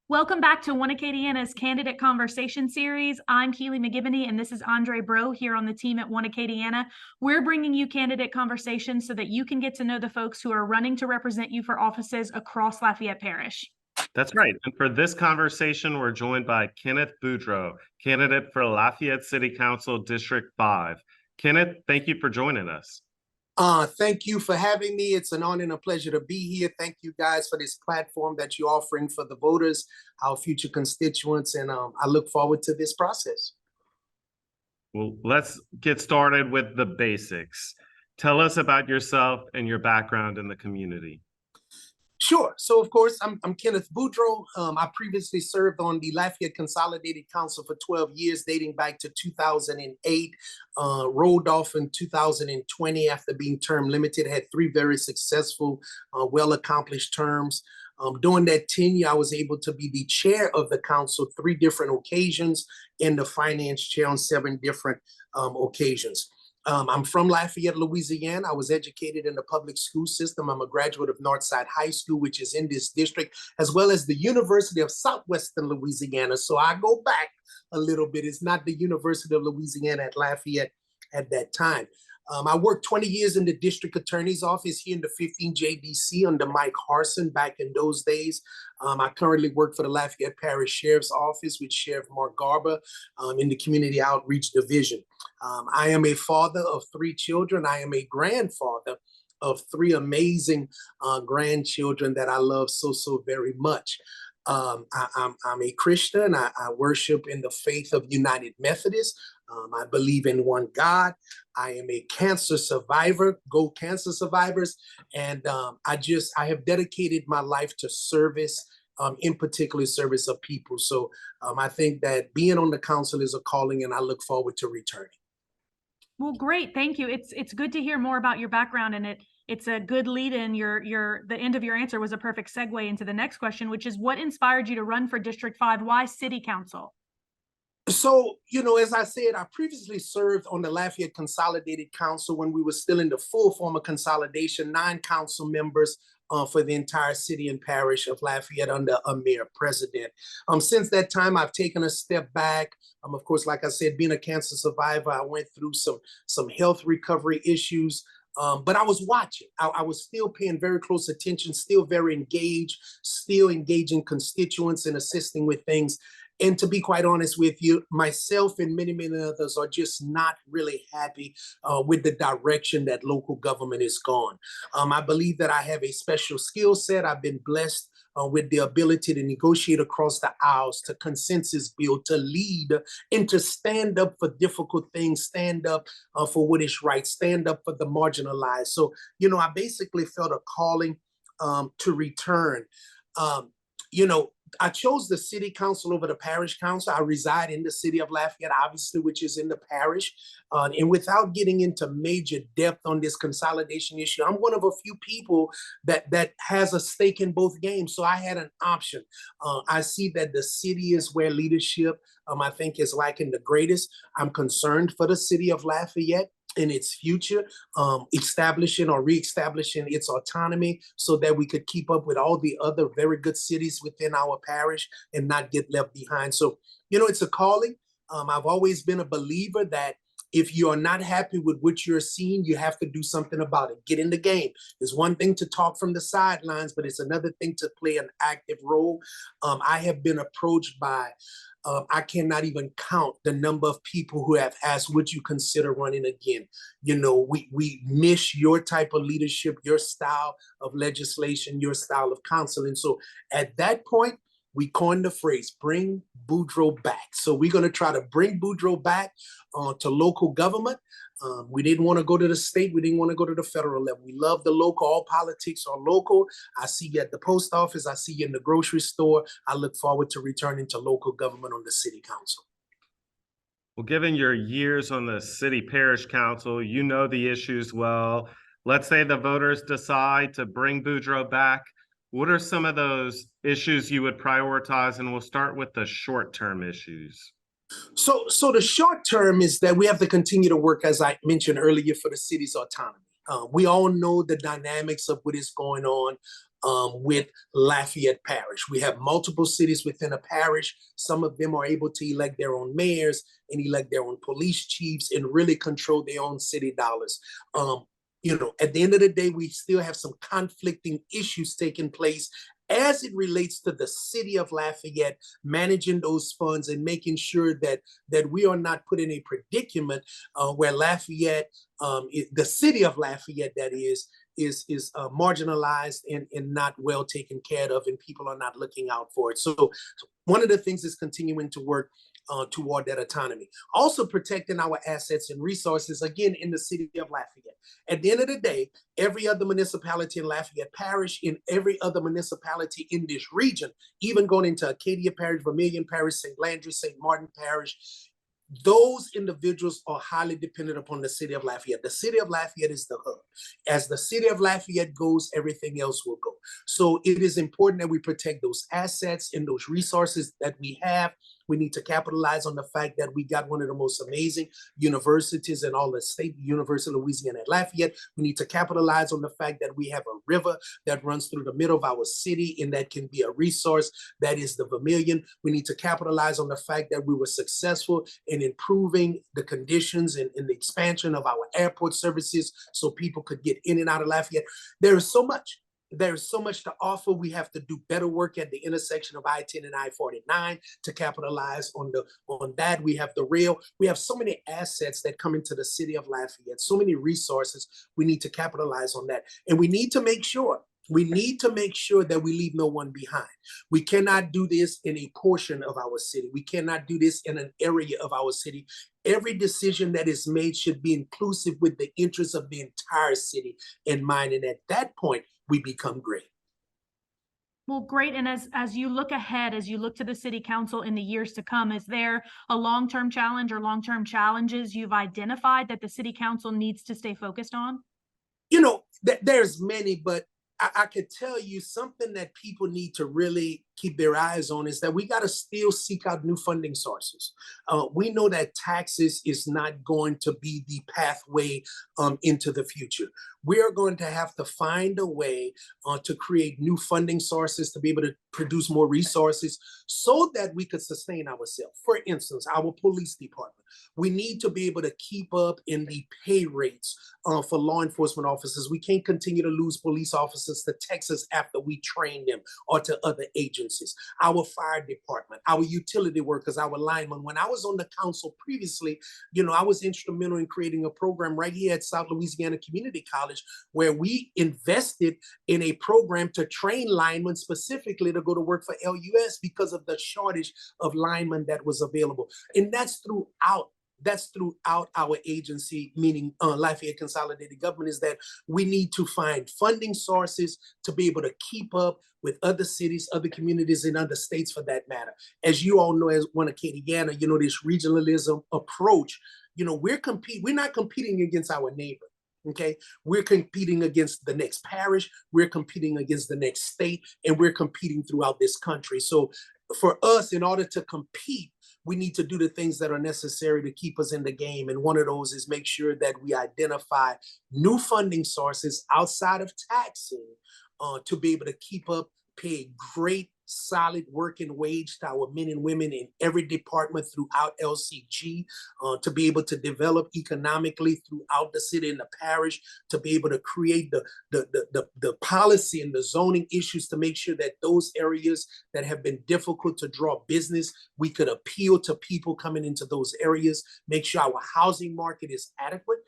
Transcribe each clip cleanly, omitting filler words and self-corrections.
Welcome back to One Acadiana's Candidate Conversation Series. I'm Keely McGivney, and this is Andre Boudreaux here on the team at One Acadiana. We're bringing you candidate conversations so that you can get to know the folks who are running to represent you for offices across Lafayette Parish. That's right. And for this conversation, we're joined by Kenneth Boudreaux, candidate for Lafayette City Council District 5. Kenneth, thank you for joining us. Thank you for having me. It's an honor and a pleasure to be here. Thank you guys for this platform that you're offering for the voters, our future constituents, and I look forward to this process. Well, let's get started with the basics. Tell us about yourself and your background in the community. Sure. So, of course, I'm Kenneth Boudreaux. I previously served on the Lafayette Consolidated Council for 12 years, dating back to 2008. Rolled off in 2020 after being term limited. Had 3 very successful, well-accomplished terms. During that tenure, I was able to be the chair of the council 3 different occasions and the finance chair on 7 different occasions. I'm from Lafayette, Louisiana. I was educated in the public school system. I'm a graduate of Northside High School, which is in this district, as well as the University of Southwestern Louisiana. So I go back a little bit. It's not the University of Louisiana at Lafayette at that time. I worked 20 years in the district attorney's office here in the 15 JDC under Mike Harson back in those days. I currently work for the Lafayette Parish Sheriff's Office with Sheriff Mark Garber in the Community Outreach Division. I am a father of 3 children. I am a grandfather of 3 amazing grandchildren that I love so very much. I'm a Christian. I worship in the faith of United Methodist. I believe in one God. I am a cancer survivor, Go Cancer Survivors. And I have dedicated my life to service, in particular service of people. So I think that being on the council is a calling, and I look forward to returning. Well, great. Thank you. It's good to hear more about your background, and it's a good lead in. The end of your answer was a perfect segue into the next question, which is what inspired you to run for District 5? Why City Council? So, as I said, I previously served on the Lafayette Consolidated Council when we were still in the full form of consolidation, 9 council members for the entire city and parish of Lafayette under a mayor president. Since that time, I've taken a step back. Of course, like I said, being a cancer survivor, I went through some health recovery issues. But I was watching. I was still paying very close attention, still very engaged, still engaging constituents and assisting with things. And to be quite honest with you, myself and many others are just not really happy with the direction that local government is gone. I believe that I have a special skill set. I've been blessed with the ability to negotiate across the aisles, to consensus build, to lead, and to stand up for difficult things, stand up for what is right, stand up for the marginalized. So, I basically felt a calling to return. I chose the city council over the parish council. I reside in the city of Lafayette, obviously, which is in the parish. And without getting into major depth on this consolidation issue, I'm one of a few people that has a stake in both games. So I had an option. I see that the city is where leadership, I think, is lacking the greatest. I'm concerned for the city of Lafayette in its future, establishing or reestablishing its autonomy so that we could keep up with all the other very good cities within our parish and not get left behind. So, it's a calling. I've always been a believer that if you are not happy with what you're seeing, you have to do something about it. Get in the game. It's one thing to talk from the sidelines, but it's another thing to play an active role. I have been approached by I cannot even count the number of people who have asked, would you consider running again? We miss your type of leadership, your style of legislation, your style of counsel. And so at that point, we coined the phrase, bring Boudreaux back. So we're going to try to bring Boudreaux back to local government. We didn't want to go to the state. We didn't want to go to the federal level. We love the local. All politics are local. I see you at the post office. I see you in the grocery store. I look forward to returning to local government on the city council. Well, given your years on the city parish council, you know the issues well. Let's say the voters decide to bring Boudreaux back. What are some of those issues you would prioritize? And we'll start with the short-term issues. So the short term is that we have to continue to work, as I mentioned earlier, for the city's autonomy. We all know the dynamics of what is going on with Lafayette Parish. We have multiple cities within a parish. Some of them are able to elect their own mayors and elect their own police chiefs and really control their own city dollars. At the end of the day, we still have some conflicting issues taking place as it relates to the city of Lafayette managing those funds and making sure that we are not put in a predicament where Lafayette, the city of Lafayette, that is marginalized and not well taken care of, and people are not looking out for it. So one of the things is continuing to work toward that autonomy. Also protecting our assets and resources, again, in the city of Lafayette. At the end of the day, every other municipality in Lafayette Parish, in every other municipality in this region, even going into Acadia Parish, Vermilion Parish, St. Landry, St. Martin Parish, those individuals are highly dependent upon the city of Lafayette. The city of Lafayette is the hub. As the city of Lafayette goes, everything else will go. So it is important that we protect those assets and those resources that we have. We need to capitalize on the fact that we got one of the most amazing universities in all the state, University of Louisiana at Lafayette. We need to capitalize on the fact that we have a river that runs through the middle of our city, and that can be a resource. That is the Vermilion. We need to capitalize on the fact that we were successful in improving the conditions and the expansion of our airport services so people could get in and out of Lafayette. There is so much. There's so much to offer. We have to do better work at the intersection of I-10 and I-49 to capitalize on that. We have the rail. We have so many assets that come into the city of Lafayette, so many resources. We need to capitalize on that. And we need to make sure that we leave no one behind. We cannot do this in a portion of our city. We cannot do this in an area of our city. Every decision that is made should be inclusive with the interests of the entire city in mind. And at that point, we become great. Well, great. And as you look ahead, as you look to the city council in the years to come, is there a long-term challenge or long-term challenges you've identified that the city council needs to stay focused on? There's many, but I could tell you something that people need to really keep their eyes on is that we got to still seek out new funding sources. We know that taxes is not going to be the pathway into the future. We are going to have to find a way to create new funding sources to be able to produce more resources so that we could sustain ourselves. For instance, our police department. We need to be able to keep up in the pay rates for law enforcement officers. We can't continue to lose police officers to Texas after we train them or to other agencies. Our fire department, our utility workers, our linemen. When I was on the council previously, I was instrumental in creating a program right here at South Louisiana Community College where we invested in a program to train linemen specifically to go to work for LUS because of the shortage of linemen that was available. And that's throughout our agency, meaning Lafayette Consolidated Government, is that we need to find funding sources to be able to keep up with other cities, other communities, and other states for that matter. As you all know, as one Acadiana, this regionalism approach, we're not competing against our neighbor. Okay, we're competing against the next parish, we're competing against the next state, and we're competing throughout this country. So for us, in order to compete, we need to do the things that are necessary to keep us in the game. And one of those is make sure that we identify new funding sources outside of taxing to be able to keep up, pay great, solid working wage to our men and women in every department throughout LCG, to be able to develop economically throughout the city and the parish, to be able to create the policy and the zoning issues to make sure that those areas that have been difficult to draw business, we could appeal to people coming into those areas, make sure our housing market is adequate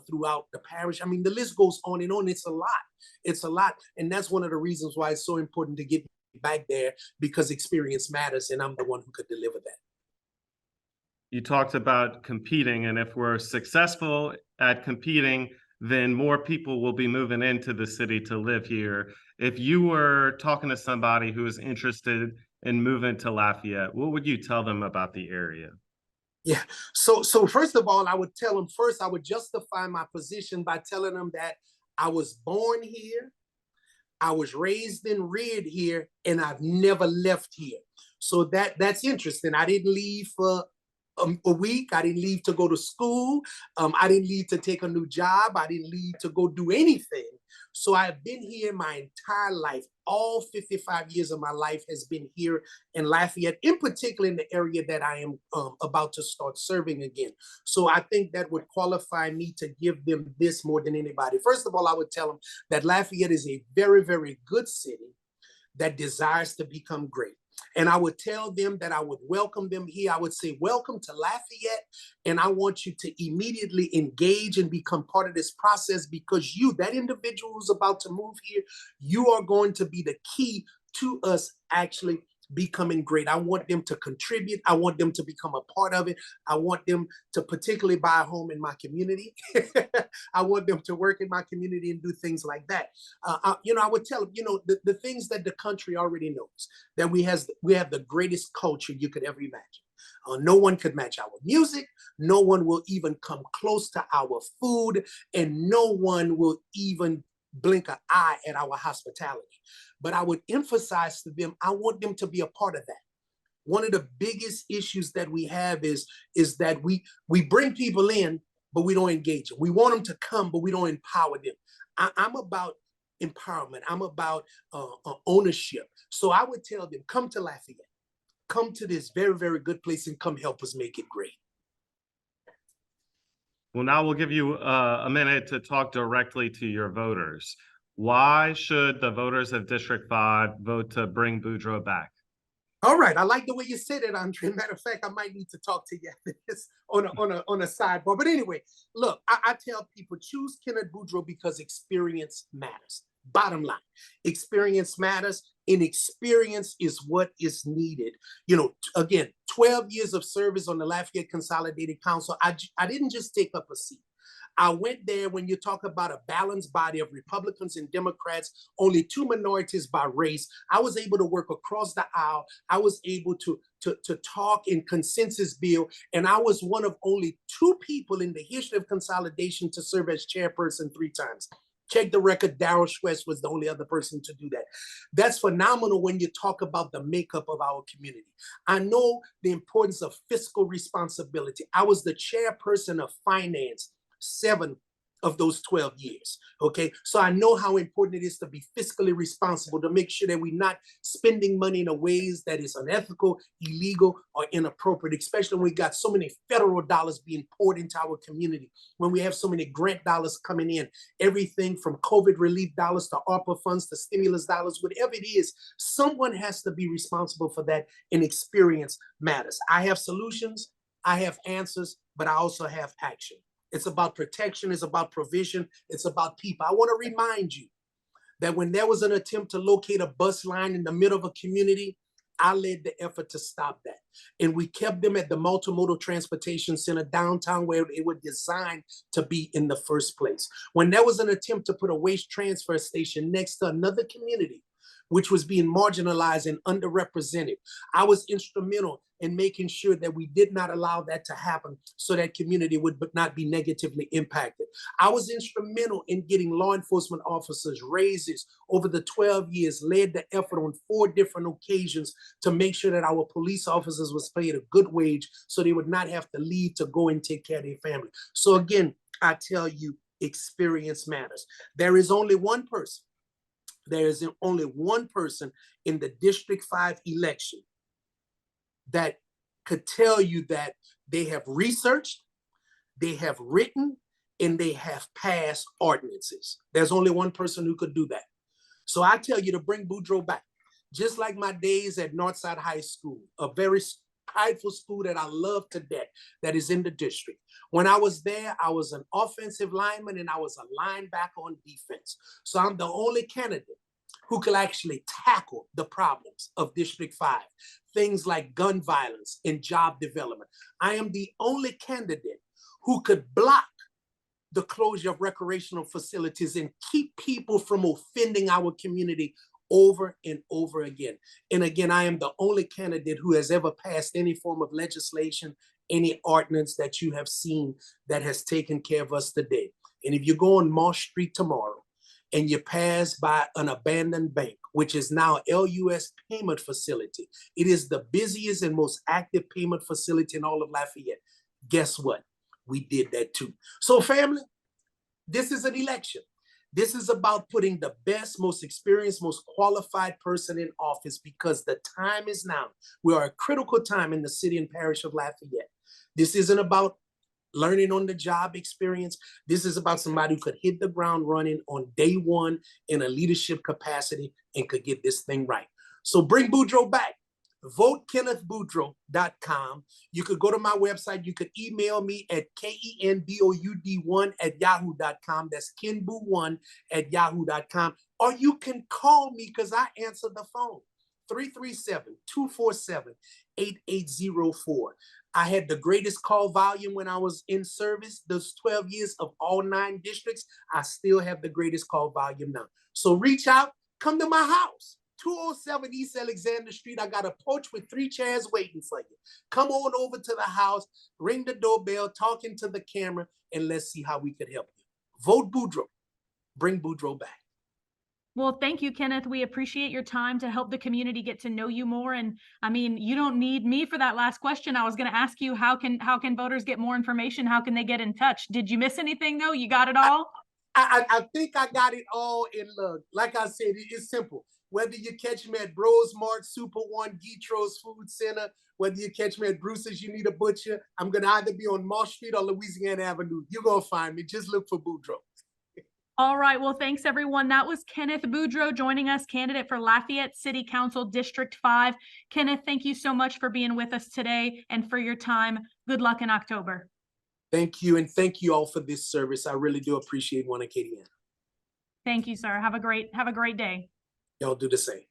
throughout the parish. I mean, the list goes on and on. It's a lot. It's a lot. And that's one of the reasons why it's so important to get back there, because experience matters, and I'm the one who could deliver that. You talked about competing, and if we're successful at competing, then more people will be moving into the city to live here. If you were talking to somebody who is interested in moving to Lafayette, what would you tell them about the area? Yeah. So first of all, I would tell them first, I would justify my position by telling them that I was born here, I was raised and reared here, and I've never left here. So that's interesting. I didn't leave for a week. I didn't leave to go to school. I didn't leave to take a new job. I didn't leave to go do anything. So I've been here my entire life. All 55 years of my life has been here in Lafayette, in particular in the area that I am about to start serving again. So I think that would qualify me to give them this more than anybody. First of all, I would tell them that Lafayette is a very, very good city that desires to become great. And I would tell them that I would welcome them here. I would say, welcome to Lafayette. And I want you to immediately engage and become part of this process, because you, that individual who's about to move here, you are going to be the key to us actually becoming great. I want them to contribute. I want them to become a part of it. I want them to particularly buy a home in my community. I want them to work in my community and do things like that. I would tell them, the things that the country already knows, that we have the greatest culture you could ever imagine. No one could match our music. No one will even come close to our food, and no one will even blink an eye at our hospitality. But I would emphasize to them, I want them to be a part of that. One of the biggest issues that we have is that we bring people in, but we don't engage them. We want them to come, but we don't empower them. I'm about empowerment. I'm about ownership. So I would tell them, come to Lafayette. Come to this very, very good place and come help us make it great. Well, now we'll give you a minute to talk directly to your voters. Why should the voters of District 5 vote to bring Boudreaux back? All right, I like the way you said it, Andre. Matter of fact, I might need to talk to you after this on a sidebar. But anyway, look, I tell people, choose Kenneth Boudreaux because experience matters. Bottom line, experience matters, and experience is what is needed. Again, 12 years of service on the Lafayette Consolidated Council. I didn't just take up a seat. I went there. When you talk about a balanced body of Republicans and Democrats, only two minorities by race, I was able to work across the aisle. I was able to talk in consensus bill, and I was one of only two people in the history of consolidation to serve as chairperson 3 times. Check the record. Darrell Schwetz was the only other person to do that. That's phenomenal when you talk about the makeup of our community. I know the importance of fiscal responsibility. I was the chairperson of finance 7 of those 12 years. Okay. So I know how important it is to be fiscally responsible, to make sure that we're not spending money in a ways that is unethical, illegal, or inappropriate, especially when we got so many federal dollars being poured into our community, when we have so many grant dollars coming in, everything from COVID relief dollars to ARPA funds to stimulus dollars, whatever it is, someone has to be responsible for that, and experience matters. I have solutions, I have answers, but I also have action. It's about protection. It's about provision. It's about people. I want to remind you that when there was an attempt to locate a bus line in the middle of a community, I led the effort to stop that. And we kept them at the Multimodal Transportation Center downtown, where they were designed to be in the first place. When there was an attempt to put a waste transfer station next to another community, which was being marginalized and underrepresented, I was instrumental in making sure that we did not allow that to happen, so that community would not be negatively impacted. I was instrumental in getting law enforcement officers raises over the 12 years, led the effort on 4 different occasions to make sure that our police officers was paid a good wage, so they would not have to leave to go and take care of their family. So again, I tell you, experience matters. There is only one person in the District 5 election that could tell you that they have researched, they have written, and they have passed ordinances. There's only one person who could do that. So I tell you to bring Boudreaux back. Just like my days at Northside High School, a very prideful school that I love to death, that is in the district. When I was there, I was an offensive lineman and I was a linebacker on defense. So I'm the only candidate who could actually tackle the problems of District 5, things like gun violence and job development. I am the only candidate who could block the closure of recreational facilities and keep people from offending our community over and over again. And again, I am the only candidate who has ever passed any form of legislation, any ordinance that you have seen that has taken care of us today. And if you go on Marsh Street tomorrow, and you pass by an abandoned bank, which is now LUS payment facility, it is the busiest and most active payment facility in all of Lafayette. Guess what? We did that too. So family, this is an election. This is about putting the best, most experienced, most qualified person in office because the time is now. We are a critical time in the city and parish of Lafayette. This isn't about learning on the job experience. This is about somebody who could hit the ground running on day one in a leadership capacity and could get this thing right. So bring Boudreaux back. Vote KennethBoudreaux.com. You could go to my website. You could email me at KenBoud1@yahoo.com. That's kenboo1@yahoo.com. Or you can call me because I answer the phone. 337-247-8804. I had the greatest call volume when I was in service, those 12 years of all 9 districts. I still have the greatest call volume now. So reach out, come to my house, 207 East Alexander Street. I got a porch with 3 chairs waiting for you. Come on over to the house, ring the doorbell, talk into the camera, and let's see how we could help you. Vote Boudreaux. Bring Boudreaux back. Well, thank you, Kenneth. We appreciate your time to help the community get to know you more. And I mean, you don't need me for that last question. I was going to ask you, how can voters get more information? How can they get in touch? Did you miss anything though? You got it all? I think I got it all in love. Like I said, it's simple. Whether you catch me at Bros Mart, Super One, Guitro's Food Center, whether you catch me at Bruce's, You Need a Butcher, I'm going to either be on Mall Street or Louisiana Avenue. You're going to find me. Just look for Boudreaux. All right. Well, thanks, everyone. That was Kenneth Boudreaux joining us, candidate for Lafayette City Council District 5. Kenneth, thank you so much for being with us today and for your time. Good luck in October. Thank you. And thank you all for this service. I really do appreciate One Acadiana. Thank you, sir. Have a great day. Y'all do the same.